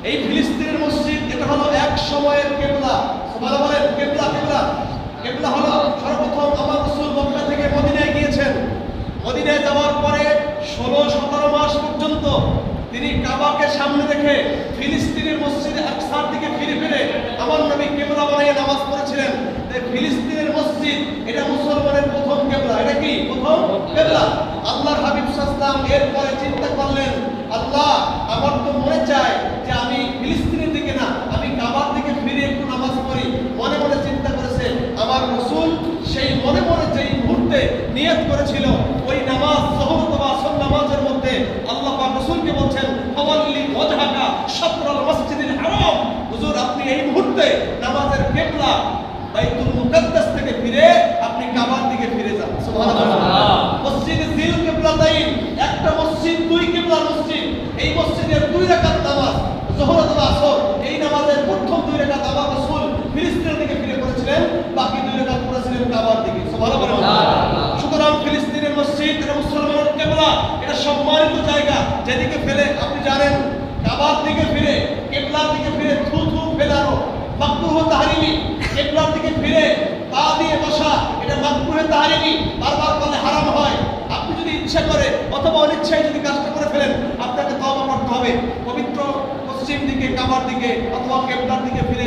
এই ফিলিস্তিনের মসজিদ এটা হলো এক সময়ের কিবলা। সুবহানাল্লাহ বলেন। কিবলা কিবলা কিবলা হলো সর্বপ্রথম আমার রাসূল মক্কা থেকে মদিনায় গিয়েছেন। মদিনায় যাওয়ার পরে 16-17 মাস পর্যন্ত তিনি কাবাকে সামনে রেখে ফিলিস্তিনের মসজিদে আকসার দিকে ফিরে ফিরে আমার নবী কিবলা বানিয়ে নামাজ পড়েছিলেন। ফিলিস্তিনের মসজিদ এটা মুসলমানের প্রথম কিবলা। এটা কি প্রথম কিবলা? আল্লাহর হাবিব সাল্লাল্লাহু আলাইহি ওয়াসাল্লাম এরপরে চিন্তা করলেন, আল্লাহ আমার তো মনে চায় যে আমি ফিলিস্তিনের দিকে না, আমি কাবার দিকে ফিরে একটু নামাজ পড়ি। মনে মনে চিন্তা করেছে আমার রাসূল সেই মনে মনে যেই মুহূর্তে নিয়ত করেছিল ওই নামাজ যোহর অথবা আসর নামাজের মধ্যে আল্লাহ পাক রাসূলকে বলছেন, ফাওয়াল্লি ওয়াজহাকা শাতরাল মসজিদিল হারাম। হুজুর আপনি এই মুহূর্তে নামাজের কিবলা বাইতুল মুকাদ্দাস থেকে ফিরে আপনি কাবার দিকে ফিরে যান। সুবহানাল্লাহ। মসজিদে জিল কিবলাতাইন, একটা মসজিদ দুই কিবলার মসজিদ। এই মসজিদের 2 রাকাত নামাজ যোহর অথবা আসর, এই নামাজের প্রথম 2 রাকাত আমার রাসূল ফিলিস্তিনের দিকে ফিরে পড়েছিলেন, বাকি 2 রাকাত পড়েছিলেন কাবার দিকে। সুবহানাল্লাহ। সুতরাং ফিলিস্তিনের মসজিদ এটা মুসলমানের কিবলা, এটা সম্মানিত জায়গা। যেদিকে ফেলে আপনি জানেন কাবার দিকে ফিরে কিবলার দিকে ফিরে থু থু ফেলানো মাকরুহ তাহরিমি, কিবলার দিকে ফিরে পা দিয়ে বসা এটা মাকরুহ তাহরিমি, বারবার করলে হারাম হয়। আপনি যদি ইচ্ছা করে অথবা অনিচ্ছায় যদি কাজটা করে ফেলেন আপনাকে তওবা করতে হবে। পবিত্র পশ্চিম দিকে কাবার দিকে অথবা কিবলার দিকে ফিরে